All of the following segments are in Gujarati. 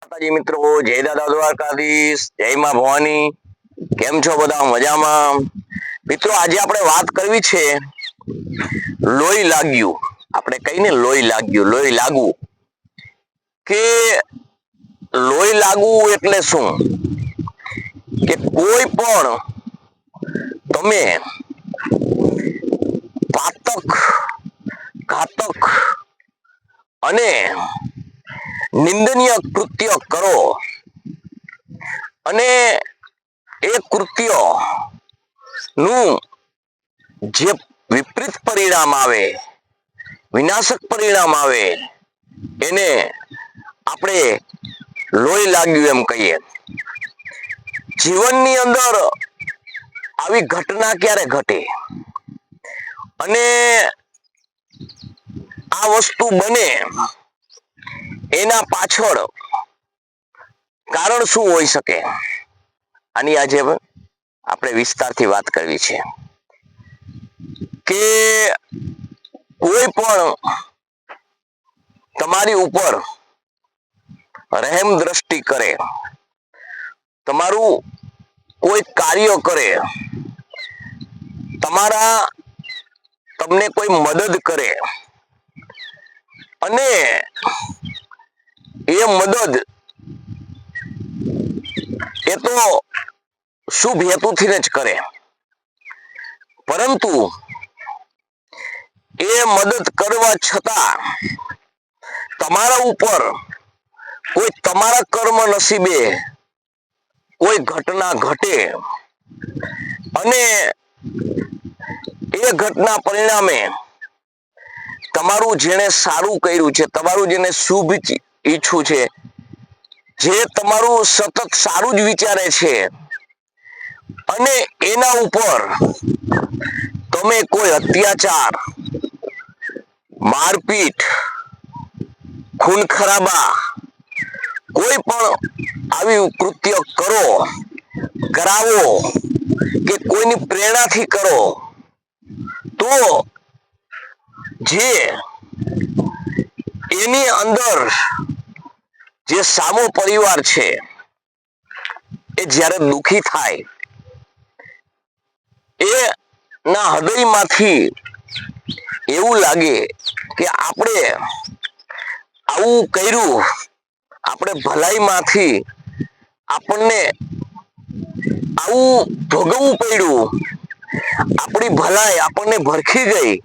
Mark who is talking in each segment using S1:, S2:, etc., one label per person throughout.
S1: માતાજી મિત્રો, જય દાદા દ્વારકાધીશ, જય માં ભવાની। કેમ છો બધા? મજામાં? મિત્રો, આજે આપણે વાત કરવી છે લોહી લાગ્યું। આપણે કહીને લોહી લાગ્યું, લોહી લાગવું, કે લોહી લાગવું એટલે શું? કે કોઈ પણ તમે પાતક, ઘાતક અને નિંદનીય કૃત્ય કરો અને એ કૃત્ય નું જે વિપરીત પરિણામ આવે, વિનાશક પરિણામ આવે, એને આપણે લોહી લાગ્યું એમ કહીએ। જીવનની અંદર આવી ઘટના ક્યારે ઘટે અને આ વસ્તુ બને એના પાછળ કારણ શું હોઈ શકે? આની આજે આપણે વિસ્તારથી વાત કરવી છે કે કોઈ પણ તમારી ઉપર રહેમ દ્રષ્ટિ કરે, તમારું કોઈ કાર્ય કરે, તમને કોઈ મદદ કરે અને એ મદદ એ તો શુભ હેતુથી જ કરે, પરંતુ એ મદદ કરવા છતાં તમારા ઉપર કોઈ તમારા કર્મ નસીબે કોઈ ઘટના ઘટે અને એ ઘટના પરિણામે તમારું જેને સારું કર્યું છે, તમારું જેને શુભ ઈચ્છું છે, જે તમારું સતત સારું જ વિચારે છે અને એના ઉપર તમે કોઈ અત્યાચાર, મારપીટ, ખૂન ખરાબા, કોઈ પણ આવી કૃત્ય કરાવો કે કોઈની પ્રેરણાથી કરો, તો જે એની અંદર જે સામો પરિવાર છે એ જ્યારે દુખી થાય, એ ના હૃદયમાંથી એવું લાગે કે આપણે આવું કર્યું, આપણે ભલાઈમાંથી આપણને આવું ભોગવવું પડ્યું, આપણી ભલાઈ આપણને ભરખી ગઈ,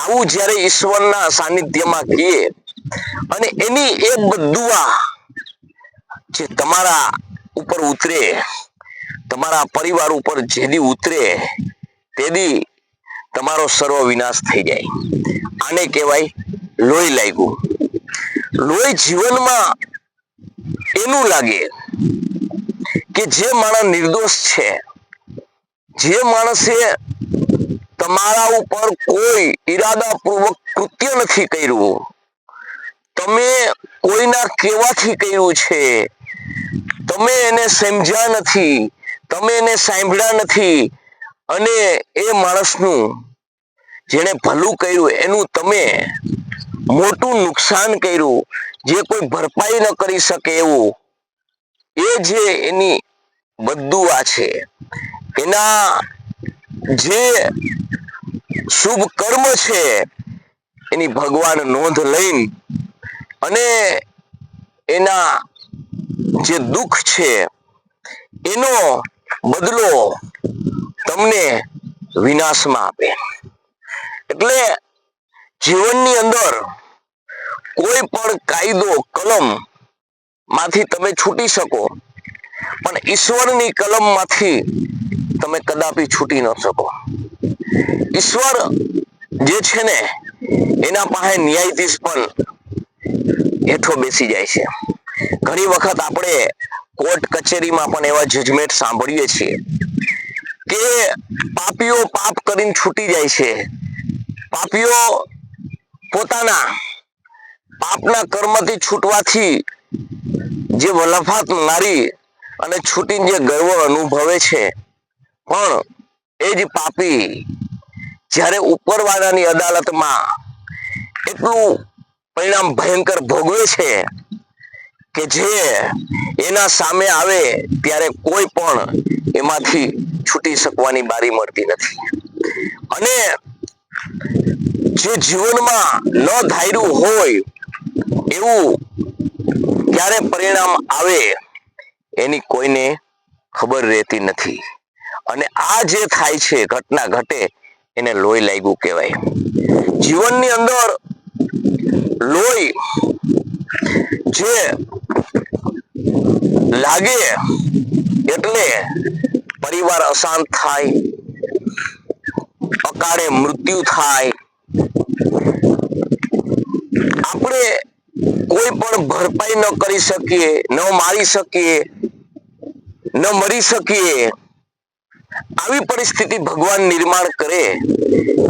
S1: આવું જ્યારે ઈશ્વરના સાનિધ્યમાં કહીએ અને એની એ બદુઆ જે તમારા ઉપર ઉતરે, તમારા પરિવાર ઉપર જેદી ઉતરે તેદી તમારો સર્વ વિનાશ થઈ જાય। આને કહેવાય લોહી લાગ્યું। લોહી જીવનમાં એનું લાગે કે જે માણસ નિર્દોષ છે, જે માણસે તમારા ઉપર કોઈ ઈરાદાપૂર્વક કૃત્ય નથી કર્યું, તમે કોઈના કહેવાથી કર્યું છે, તમે એને સમજ્યા નથી, તમે એને સાંભળ્યા નથી અને એ માણસનું જેણે ભલું કર્યું એનું તમે મોટું નુકસાન કર્યું, જે કોઈ ભરપાઈ ન કરી શકે એવું, એ જે એની બદદુઆ છે, એના જે શુભ કર્મ છે, એની ભગવાન નોંધ લઈને અને એના જે દુઃખ છે એનો બદલો તમને વિનાશમાં આપે। એટલે જીવનની અંદર કોઈ પણ કાયદો, કલમ માંથી તમે છૂટી શકો, પણ ઈશ્વરની કલમ માંથી તમે કદાપી છૂટી ન શકો। ઈશ્વર જે છે ને એના પાસે ન્યાયાધીશ પણ હેઠો બેસી જાય છે। ઘણી વખત આપણે કોર્ટ કચેરીમાં પણ એવા જજમેન્ટ સાંભળીએ છીએ કે પાપીઓ પાપ કરીને છૂટી જાય છે, પાપીઓ પોતાના પાપના કર્મથી છૂટવાથી જે વલફાત મારી અને છૂટીને જે ગર્વ અનુભવે છે, પણ એ જ પાપી જ્યારે ઉપરવાળાની અદાલતમાં એટલું પરિણામ ભયંકર ભોગવે છે કે જે એના સામે આવે ત્યારે કોઈ પણ એમાંથી છૂટી શકવાની બારી મળતી નથી. અને જે જીવનમાં ન ધાર્યું હોય એવું ક્યારે પરિણામ આવે એની કોઈને ખબર રહેતી નથી. અને આ જે થાય છે, ઘટના ઘટે, એને લોહી લાગ્યું કહેવાય. જીવનની અંદર લોહી જે લાગે એટલે પરિવાર અશાંત થાય, અકાળે મૃત્યુ થાય, આપણે કોઈ પણ ભરપાઈ ન કરી શકીએ, ન મારી શકીએ, ન મરી શકીએ. આવી પરિસ્થિતિ ભગવાન નિર્માણ કરે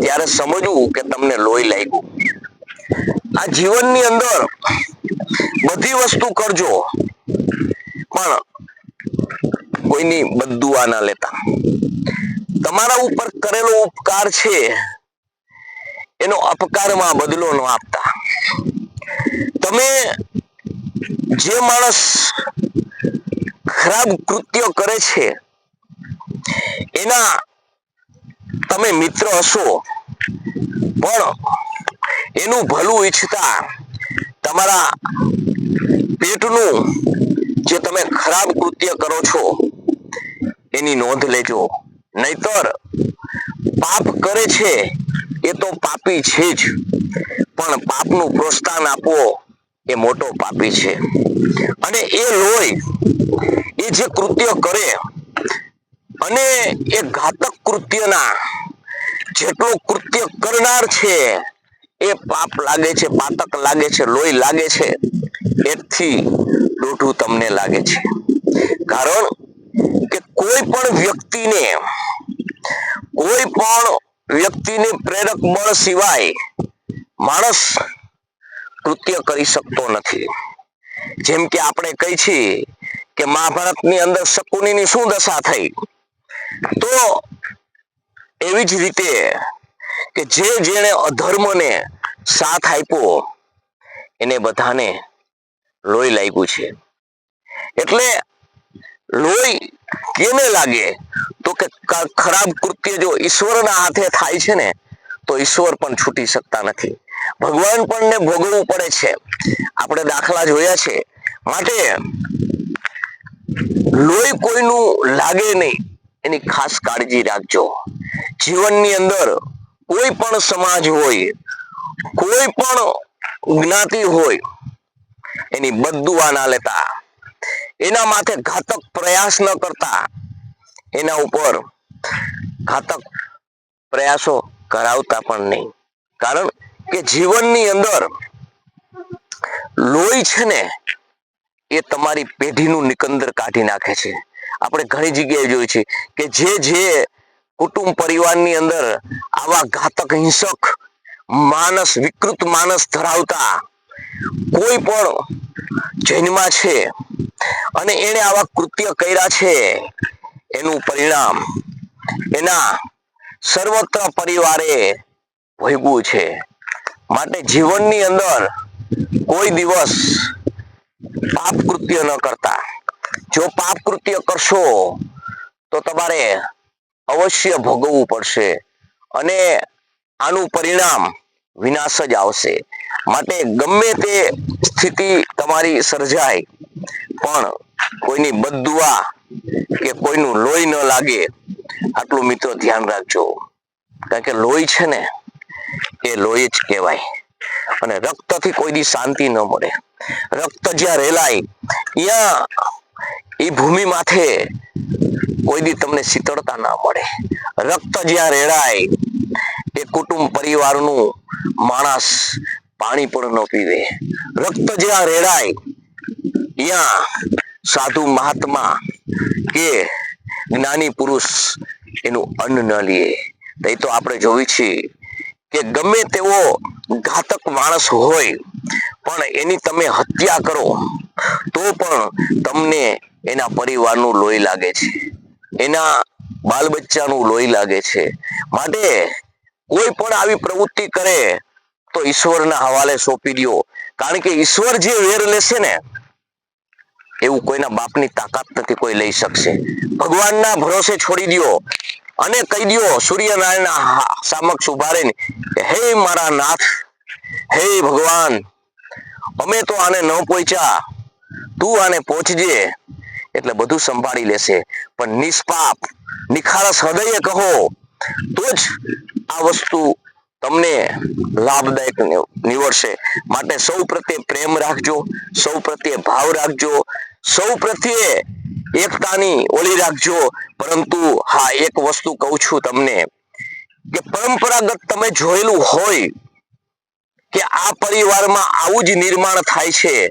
S1: ત્યારે સમજવું કે તમને લોહી લાગ્યું. આ જીવનની અંદર બધી વસ્તુ કરજો પણ કોઈની બદદુઆ ના લેતા. તમારા ઉપર કરેલો ઉપકાર છે એનો અપકારમાં બદલો ન આપતા. તમે જે માણસ ખરાબ કૃત્ય કરે છે એના તમે મિત્ર હશો, પણ એનું ભલું ઈચ્છતા તમારા પેટનું જે તમે ખરાબ કૃત્ય કરો છો એની નોંધ લેજો. નહીતર પાપ કરે છે એ તો પાપી છે જ, પણ પાપનું પ્રોત્સાહન આપવો એ મોટો પાપી છે. અને એ લોહી એ જે કૃત્ય કરે અને એ ઘાતક કૃત્યના જેટલો કૃત્ય કરનાર છે એ પાપ લાગે છે, પાતક લાગે છે, લોહી લાગે છે, એથી દોઢું તમને લાગે છે. કારણ કે કોઈ પણ વ્યક્તિને પ્રેરક બળ સિવાય માણસ કૃત્ય કરી શકતો નથી. જેમ કે આપણે કહી છીએ કે મહાભારતની અંદર શકુનીની શું દશા થઈ, તો એવી જ રીતે કે જેણે અધર્મને સાથ આપ્યો એને બધાને લોહી લાગ્યું છે. એટલે લોહી કેને લાગે તો કે ખરાબ કૃત્ય જો ઈશ્વરના હાથે થાય છે ને તો ઈશ્વર પણ છૂટી શકતા નથી, ભગવાન પણ ને ભોગવવું પડે છે. આપણે દાખલા જોયા છે. માટે લોહી કોઈનું લાગે નહીં એની ખાસ કાળજી રાખજો. જીવનની અંદર કોઈ પણ સમાજ હોય, કોઈ પણ જ્ઞાતિ હોય, એની બદદુઆ ના લેતા, એના માથે ઘાતક પ્રયાસ ન કરતા, એના ઉપર ઘાતક પ્રયાસો કરાવતા પણ નહીં. કારણ કે જીવનની અંદર લોહી છે ને એ તમારી પેઢીનું નિકંદર કાઢી નાખે છે. આપણે ઘણી જગ્યાએ જોયું છે કે જે કુટુંબ પરિવારની અંદર આવા ઘાતક હિંસક માનસ, વિકૃત માનસ ધરાવતા કોઈ પણ જન્મા છે અને એને આવા કૃત્ય કર્યા છે, એનું પરિણામ એના સર્વત્ર પરિવારે ભોગવ્યું છે. માટે જીવનની અંદર કોઈ દિવસ પાપ કૃત્ય ન કરતા. જો પાપ કૃત્ય કરશો તો તમારે અવશ્ય ભોગવવું પડશે અને આનું પરિણામ વિનાશ જ આવશે. માટે ગમે તે સ્થિતિ તમારી સર્જાય પણ કોઈની બદદુઆ કે કોઈનું લોહી ન લાગે આટલું મિત્રો ધ્યાન રાખજો. કારણ કે લોહી છે ને એ લોહી જ કહેવાય અને રક્તથી કોઈ દી શાંતિ ન મળે. રક્ત જ્યાં રેલાય ત્યાં એ ભૂમિ માથે કોઈ દી તમને શીતળતા ના મળે. રક્ત જ્યાં રેડાય એ કુટુંબ પરિવારનું માણસ પાણી પણ ન પીવે. રક્ત જ્યાં રેડાય ત્યાં સાધુ મહાત્મા કે જ્ઞાની પુરુષ એનું અન્ન ન લે. એ તો આપણે જોયું છે કે ગમે તેવો ઘાતક માણસ હોય પણ એની તમે હત્યા કરો તો પણ તમને એના પરિવારનું લોહી લાગે છે, એના બાલ બચ્ચાનું લોહી લાગે છે. માટે કોઈ પણ આવી પ્રવૃત્તિ કરે તો ઈશ્વરના હવાલે સોંપી દો. કારણ કે ઈશ્વર જે વેર લેશે ને કોઈના બાપની તાકાત નથી કોઈ લઈ શકશે. ભગવાનના ભરોસે છોડી દ્યો અને કહી દ્યો સૂર્યનારાયણના સમક્ષ ઉભા રહીને, હે મારા નાથ, હે ભગવાન, અમે તો આને ન પહોંચ્યા, તું આને પહોંચજે, એટલે બધું સંભાળી લેશે. પણ નિષ્પાપ નિખારસ હૃદયે કહો તો જ આ વસ્તુ તમને લાભદાયક નીવડશે. માટે સૌ પ્રત્યે પ્રેમ રાખજો, સૌ પ્રત્યે ભાવ રાખજો, સૌ પ્રત્યે એકતાની ઓળી રાખજો. પરંતુ હા, એક વસ્તુ કહું છું તમને કે પરંપરાગત તમે જોયેલું હોય કે આ પરિવારમાં આવું જ નિર્માણ થાય છે,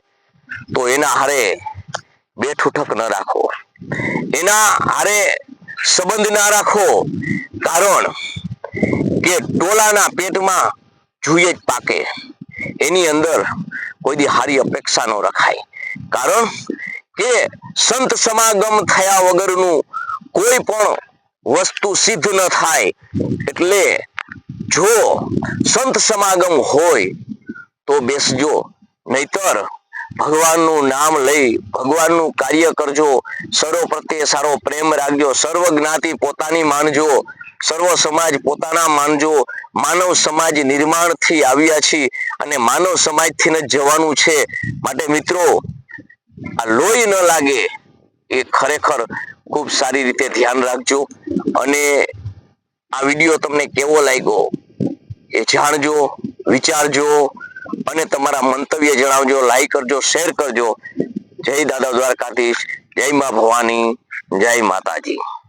S1: તો એના હારે બેઠુઠક ન રાખો, એના હારે સંબંધ ના રાખો. કારણ કે ટોલાના પેટમાં જુએ જ પાકે, એની અંદર કોઈ દી હારી અપેક્ષા ન રખાય. કારણ કે સંત સમાગમ થયા વગરનું કોઈ પણ વસ્તુ સિદ્ધ ન થાય. એટલે જો સંત સમાગમ હોય તો બેસજો, નહીતર ભગવાનનું નામ લઈ ભગવાનનું કાર્ય કરજો. સર્વ પ્રત્યે સારો પ્રેમ રાખજો, સર્વ જ્ઞાતિ પોતાની માનજો, સર્વ સમાજ પોતાના માનજો. માનવ સમાજ નિર્માણથી આવ્યા છીએ અને માનવ સમાજથી જ જવાનું છે. માટે મિત્રો, આ લોહી ન લાગે એ ખરેખર ખૂબ સારી રીતે ધ્યાન રાખજો. અને આ વિડીયો તમને કેવો લાગ્યો એ જાણજો, વિચારજો અને તમારા મંતવ્ય જણાવજો. લાઈક કરજો, શેર કરજો. જય દાદા દ્વારકાધીશ, જય મા ભવાની, જય માતાજી.